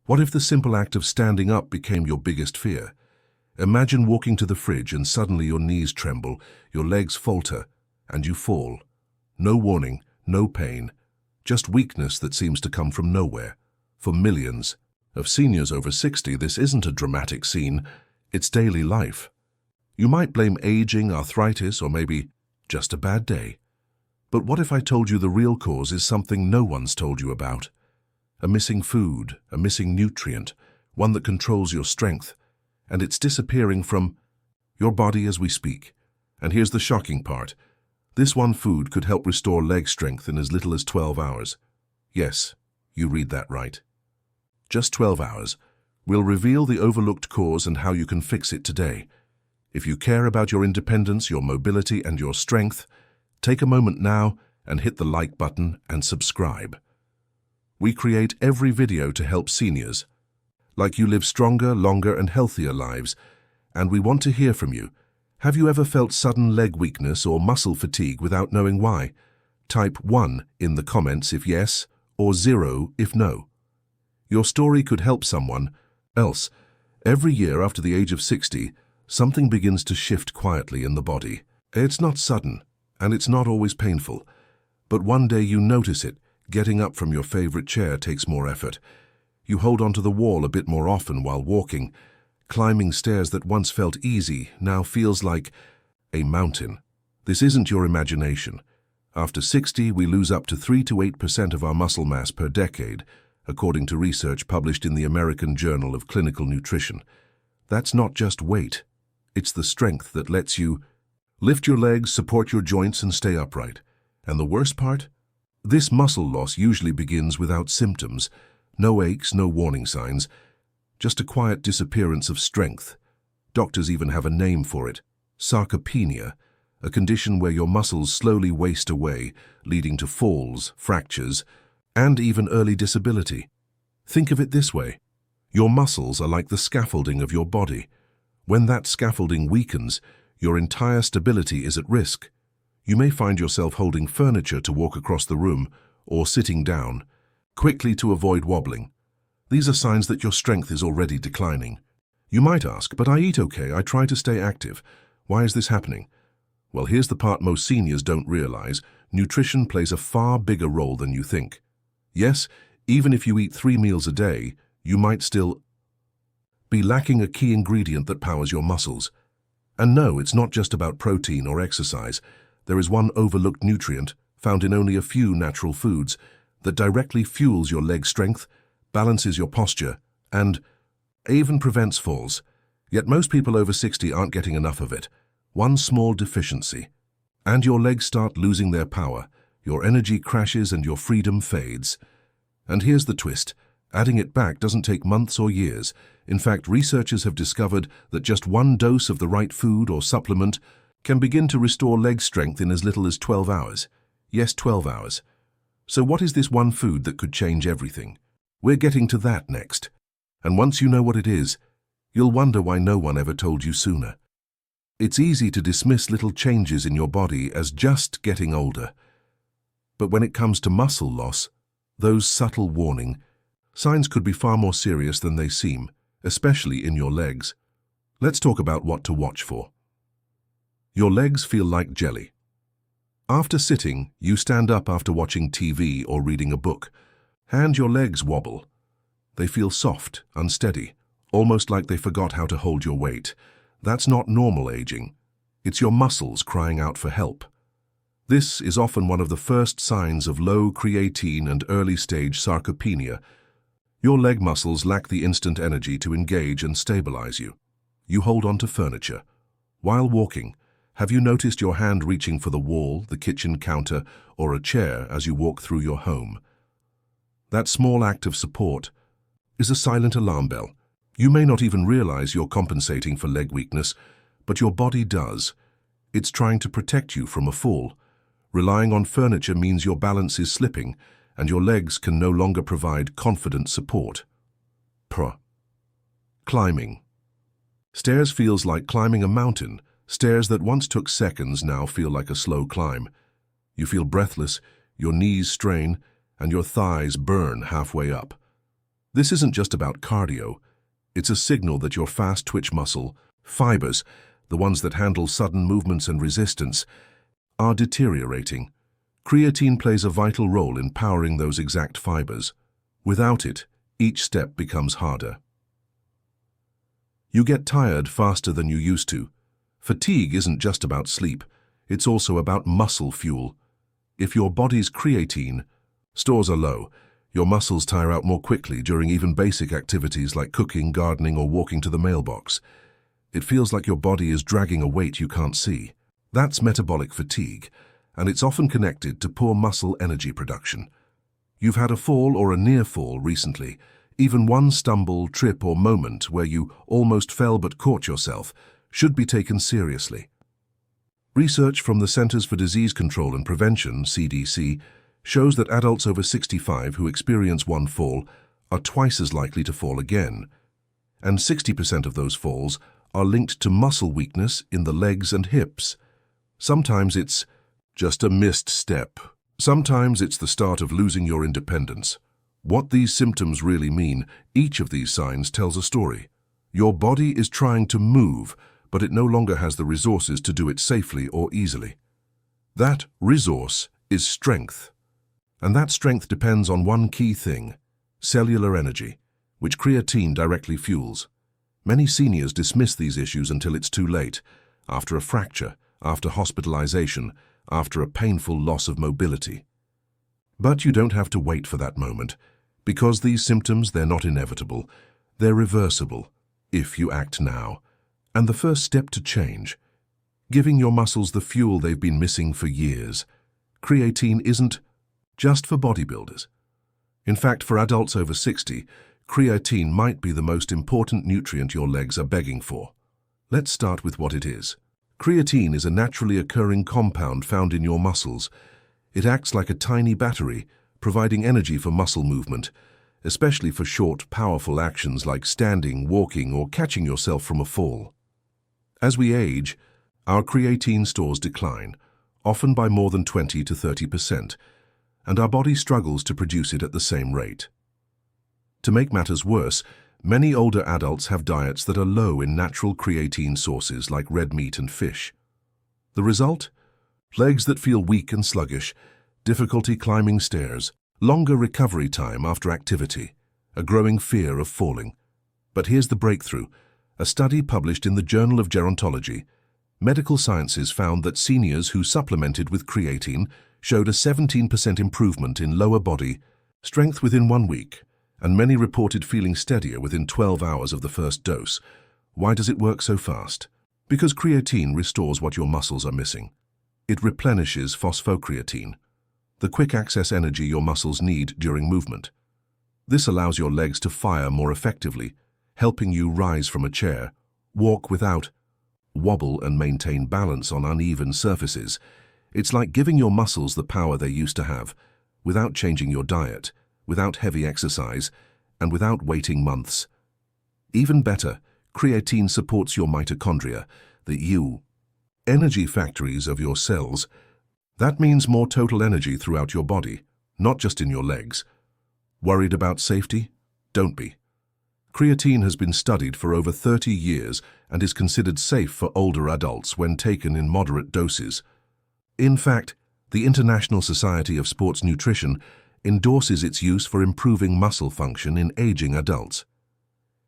What if the simple act of standing up became your biggest fear? Imagine walking to the fridge and suddenly your knees tremble, your legs falter, and you fall. No warning, no pain, just weakness that seems to come from nowhere. For millions of seniors over 60, this isn't a dramatic scene, it's daily life. You might blame aging, arthritis, or maybe just a bad day. But what if I told you the real cause is something no one's told you about? A missing food, a missing nutrient, one that controls your strength, and it's disappearing from your body as we speak. And here's the shocking part. This one food could help restore leg strength in as little as 12 hours. Yes, you read that right. Just 12 hours. We'll reveal the overlooked cause and how you can fix it today. If you care about your independence, your mobility, and your strength, take a moment now and hit the like button and subscribe. We create every video to help seniors, like you live stronger, longer, and healthier lives, and we want to hear from you. Have you ever felt sudden leg weakness or muscle fatigue without knowing why? Type 1 in the comments if yes, or 0 if no. Your story could help someone else. Every year after the age of 60, something begins to shift quietly in the body. It's not sudden, and it's not always painful. But one day you notice it. Getting up from your favorite chair takes more effort. You hold onto the wall a bit more often while walking. Climbing stairs that once felt easy now feels like a mountain. This isn't your imagination. After 60, we lose up to 3 to 8% of our muscle mass per decade, according to research published in the American Journal of Clinical Nutrition. That's not just weight. It's the strength that lets you lift your legs, support your joints, and stay upright. And the worst part? This muscle loss usually begins without symptoms. No aches, no warning signs. Just a quiet disappearance of strength. Doctors even have a name for it. Sarcopenia, a condition where your muscles slowly waste away, leading to falls, fractures, and even early disability. Think of it this way. Your muscles are like the scaffolding of your body. When that scaffolding weakens, your entire stability is at risk. You may find yourself holding furniture to walk across the room or sitting down, quickly to avoid wobbling. These are signs that your strength is already declining. You might ask, but I eat okay, I try to stay active. Why is this happening? Well, here's the part most seniors don't realize. Nutrition plays a far bigger role than you think. Yes, even if you eat 3 meals a day, you might still be lacking a key ingredient that powers your muscles. And no, it's not just about protein or exercise. There is one overlooked nutrient, found in only a few natural foods, that directly fuels your leg strength, balances your posture, and even prevents falls. Yet most people over 60 aren't getting enough of it. One small deficiency, and your legs start losing their power, your energy crashes and your freedom fades. And here's the twist. Adding it back doesn't take months or years. In fact, researchers have discovered that just one dose of the right food or supplement can begin to restore leg strength in as little as 12 hours. Yes, 12 hours. So what is this one food that could change everything? We're getting to that next. And once you know what it is, you'll wonder why no one ever told you sooner. It's easy to dismiss little changes in your body as just getting older. But when it comes to muscle loss, those subtle warning signs could be far more serious than they seem, especially in your legs. Let's talk about what to watch for. Your legs feel like jelly. After sitting, you stand up after watching TV or reading a book, and your legs wobble. They feel soft, unsteady, almost like they forgot how to hold your weight. That's not normal aging. It's your muscles crying out for help. This is often one of the first signs of low creatine and early-stage sarcopenia. Your leg muscles lack the instant energy to engage and stabilize you. You hold onto furniture. While walking, have you noticed your hand reaching for the wall, the kitchen counter, or a chair as you walk through your home? That small act of support is a silent alarm bell. You may not even realize you're compensating for leg weakness, but your body does. It's trying to protect you from a fall. Relying on furniture means your balance is slipping, and your legs can no longer provide confident support. Climbing. Stairs feels like climbing a mountain. Stairs that once took seconds now feel like a slow climb. You feel breathless, your knees strain, and your thighs burn halfway up. This isn't just about cardio. It's a signal that your fast-twitch muscle fibers, the ones that handle sudden movements and resistance, are deteriorating. Creatine plays a vital role in powering those exact fibers. Without it, each step becomes harder. You get tired faster than you used to. Fatigue isn't just about sleep, it's also about muscle fuel. If your body's creatine stores are low, your muscles tire out more quickly during even basic activities like cooking, gardening, or walking to the mailbox. It feels like your body is dragging a weight you can't see. That's metabolic fatigue, and it's often connected to poor muscle energy production. You've had a fall or a near fall recently, even one stumble, trip, or moment where you almost fell but caught yourself should be taken seriously. Research from the Centers for Disease Control and Prevention, CDC, shows that adults over 65 who experience one fall are twice as likely to fall again, and 60% of those falls are linked to muscle weakness in the legs and hips. Sometimes it's just a missed step. Sometimes it's the start of losing your independence. What these symptoms really mean, each of these signs tells a story. Your body is trying to move, but it no longer has the resources to do it safely or easily. That resource is strength. And that strength depends on one key thing: cellular energy, which creatine directly fuels. Many seniors dismiss these issues until it's too late, after a fracture, after hospitalization, after a painful loss of mobility. But you don't have to wait for that moment, because these symptoms, they're not inevitable. They're reversible, if you act now. And the first step to change, giving your muscles the fuel they've been missing for years. Creatine isn't just for bodybuilders. In fact, for adults over 60, creatine might be the most important nutrient your legs are begging for. Let's start with what it is. Creatine is a naturally occurring compound found in your muscles. It acts like a tiny battery, providing energy for muscle movement, especially for short, powerful actions like standing, walking, or catching yourself from a fall. As we age, our creatine stores decline, often by more than 20 to 30%, and our body struggles to produce it at the same rate. To make matters worse, many older adults have diets that are low in natural creatine sources like red meat and fish. The result? Legs that feel weak and sluggish, difficulty climbing stairs, longer recovery time after activity, a growing fear of falling. But here's the breakthrough. A study published in the Journal of Gerontology, Medical Sciences found that seniors who supplemented with creatine showed a 17% improvement in lower body strength within 1 week, and many reported feeling steadier within 12 hours of the first dose. Why does it work so fast? Because creatine restores what your muscles are missing. It replenishes phosphocreatine, the quick-access energy your muscles need during movement. This allows your legs to fire more effectively, helping you rise from a chair, walk without wobble, and maintain balance on uneven surfaces. It's like giving your muscles the power they used to have, without changing your diet, without heavy exercise, and without waiting months. Even better, creatine supports your mitochondria, the energy factories of your cells. That means more total energy throughout your body, not just in your legs. Worried about safety? Don't be. Creatine has been studied for over 30 years and is considered safe for older adults when taken in moderate doses. In fact, the International Society of Sports Nutrition endorses its use for improving muscle function in aging adults.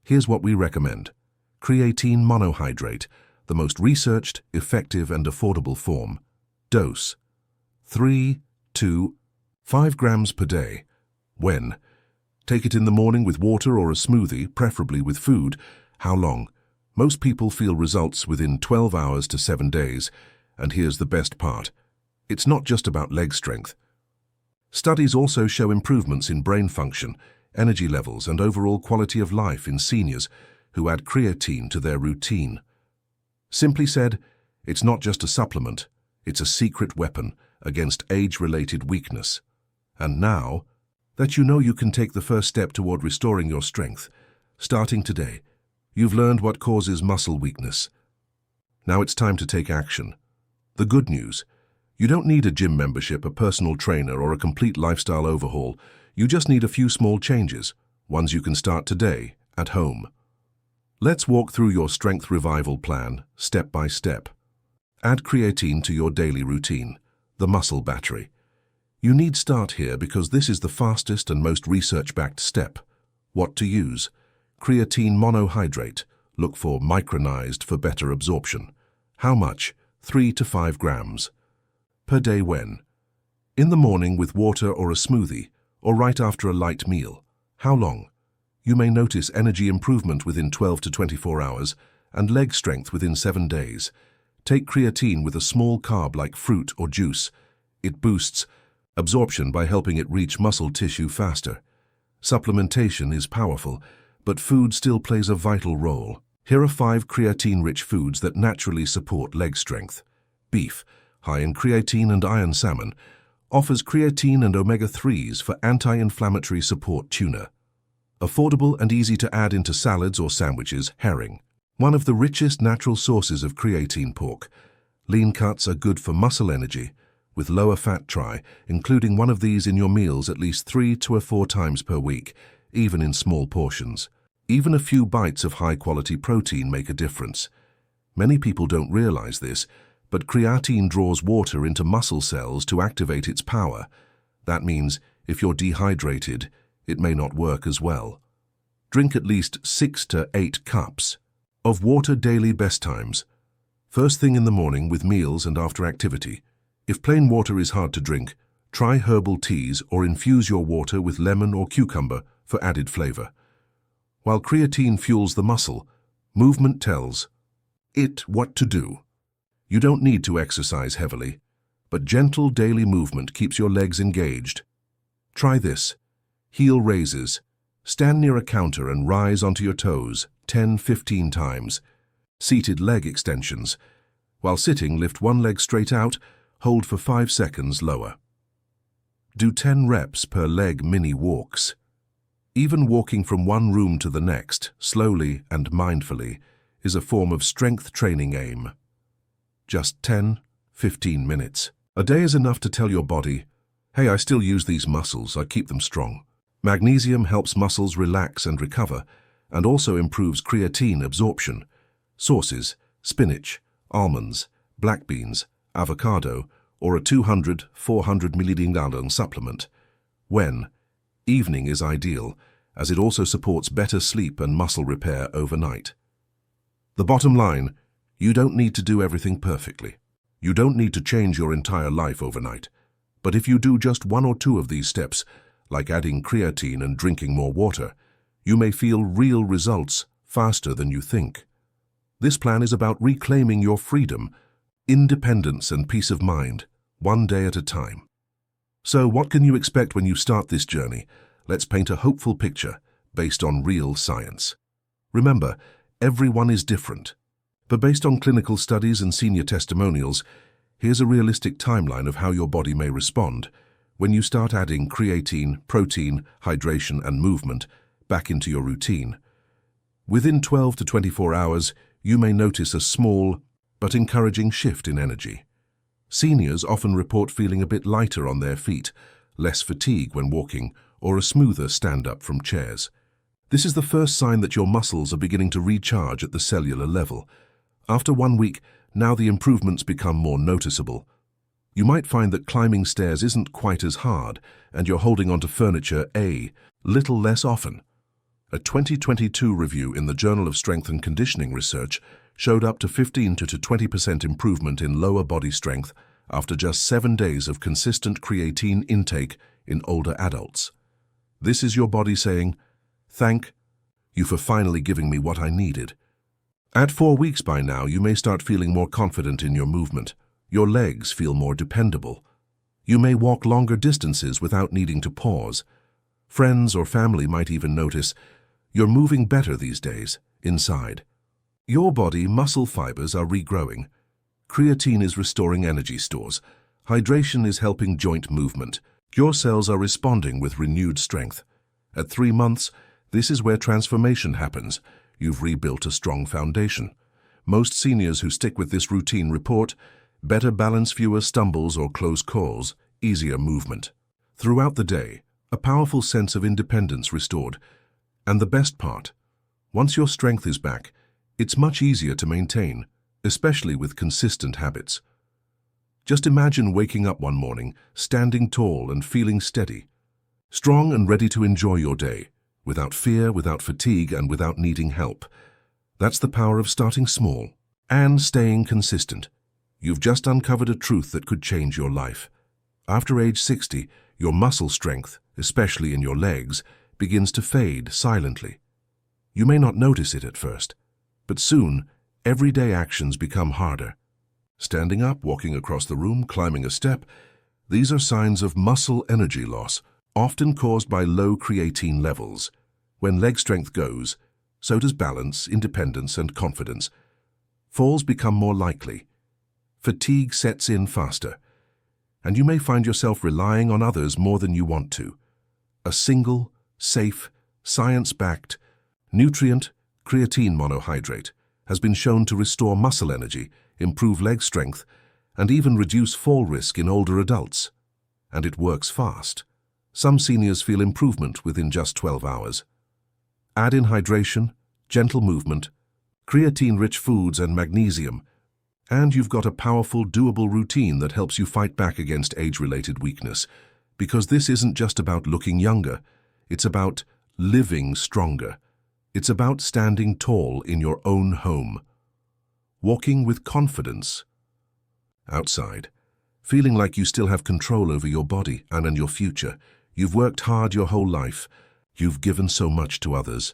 Here's what we recommend. Creatine monohydrate, the most researched, effective, and affordable form. Dose: 3 to 5 grams per day. When? Take it in the morning with water or a smoothie, preferably with food. How long? Most people feel results within 12 hours to 7 days. And here's the best part. It's not just about leg strength. Studies also show improvements in brain function, energy levels, and overall quality of life in seniors who add creatine to their routine. Simply said, it's not just a supplement, it's a secret weapon against age-related weakness. And now that you know you can take the first step toward restoring your strength, starting today, you've learned what causes muscle weakness. Now it's time to take action. The good news: you don't need a gym membership, a personal trainer, or a complete lifestyle overhaul. You just need a few small changes. ones you can start today, at home. Let's walk through your strength revival plan, step by step. Add creatine to your daily routine, the muscle battery. You need start here because this is the fastest and most research-backed step. What to use? Creatine monohydrate. Look for micronized for better absorption. How much? 3 to 5 grams. Per day when? In the morning with water or a smoothie, or right after a light meal. How long? You may notice energy improvement within 12 to 24 hours and leg strength within 7 days. Take creatine with a small carb like fruit or juice. It boosts absorption by helping it reach muscle tissue faster. Supplementation is powerful, but food still plays a vital role. Here are 5 creatine-rich foods that naturally support leg strength. Beef, high in creatine and iron. Salmon offers creatine and omega-3s for anti-inflammatory support. Tuna, affordable and easy to add into salads or sandwiches. Herring, one of the richest natural sources of creatine. Pork, lean cuts are good for muscle energy, with lower fat. Try including one of these in your meals at least 3 to 4 times per week, even in small portions. Even a few bites of high-quality protein make a difference. Many people don't realize this, but creatine draws water into muscle cells to activate its power. That means if you're dehydrated, it may not work as well. Drink at least 6 to 8 cups of water daily. Best times: first thing in the morning with meals and after activity. If plain water is hard to drink, try herbal teas or infuse your water with lemon or cucumber for added flavor. While creatine fuels the muscle, movement tells it what to do. You don't need to exercise heavily, but gentle daily movement keeps your legs engaged. Try this. Heel raises. Stand near a counter and rise onto your toes 10-15 times. Seated leg extensions. While sitting, lift one leg straight out, hold for 5 seconds. Lower. Do 10 reps per leg. Mini walks. Even walking from one room to the next, slowly and mindfully, is a form of strength training. Aim just 10-15 minutes. A day is enough to tell your body, hey, I still use these muscles, I keep them strong. Magnesium helps muscles relax and recover, and also improves creatine absorption. Sources: spinach, almonds, black beans, avocado, or a 200-400 mg supplement. When? Evening is ideal, as it also supports better sleep and muscle repair overnight. The bottom line: you don't need to do everything perfectly. You don't need to change your entire life overnight. But if you do just 1 or 2 of these steps, like adding creatine and drinking more water, you may feel real results faster than you think. This plan is about reclaiming your freedom, independence, and peace of mind, one day at a time. So what can you expect when you start this journey? Let's paint a hopeful picture based on real science. Remember, everyone is different. But based on clinical studies and senior testimonials, here's a realistic timeline of how your body may respond when you start adding creatine, protein, hydration, and movement back into your routine. Within 12 to 24 hours, you may notice a small but encouraging shift in energy. Seniors often report feeling a bit lighter on their feet, less fatigue when walking, or a smoother stand-up from chairs. This is the first sign that your muscles are beginning to recharge at the cellular level. After 1 week, now the improvements become more noticeable. You might find that climbing stairs isn't quite as hard, and you're holding onto furniture a little less often. A 2022 review in the Journal of Strength and Conditioning Research showed up to 15 to 20% improvement in lower body strength after just 7 days of consistent creatine intake in older adults. This is your body saying, thank you for finally giving me what I needed. At 4 weeks by now, you may start feeling more confident in your movement. Your legs feel more dependable. You may walk longer distances without needing to pause. Friends or family might even notice, you're moving better these days, inside. Your body muscle fibers are regrowing. Creatine is restoring energy stores. Hydration is helping joint movement. Your cells are responding with renewed strength. At 3 months, this is where transformation happens. You've rebuilt a strong foundation. Most seniors who stick with this routine report better balance, fewer stumbles or close calls, easier movement. Throughout the day, a powerful sense of independence restored. And the best part, once your strength is back, it's much easier to maintain, especially with consistent habits. Just imagine waking up one morning, standing tall and feeling steady, strong and ready to enjoy your day, without fear, without fatigue, and without needing help. That's the power of starting small and staying consistent. You've just uncovered a truth that could change your life. After age 60, your muscle strength, especially in your legs, begins to fade silently. You may not notice it at first, but soon, everyday actions become harder. Standing up, walking across the room, climbing a step, these are signs of muscle energy loss, often caused by low creatine levels. When leg strength goes, so does balance, independence, and confidence. Falls become more likely. Fatigue sets in faster, and you may find yourself relying on others more than you want to. A single, safe, science-backed, nutrient, creatine monohydrate, has been shown to restore muscle energy, improve leg strength, and even reduce fall risk in older adults. And it works fast. Some seniors feel improvement within just 12 hours. Add in hydration, gentle movement, creatine-rich foods, and magnesium, and you've got a powerful, doable routine that helps you fight back against age-related weakness. Because this isn't just about looking younger, it's about living stronger. It's about standing tall in your own home, walking with confidence outside, feeling like you still have control over your body and your future. You've worked hard your whole life. You've given so much to others.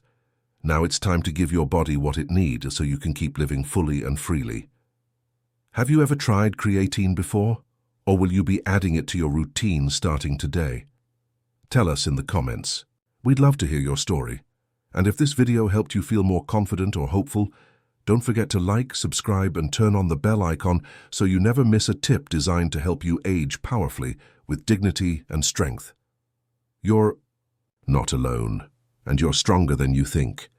Now it's time to give your body what it needs so you can keep living fully and freely. Have you ever tried creatine before? Or will you be adding it to your routine starting today? Tell us in the comments. We'd love to hear your story. And if this video helped you feel more confident or hopeful, don't forget to like, subscribe, and turn on the bell icon so you never miss a tip designed to help you age powerfully with dignity and strength. You're not alone, and you're stronger than you think.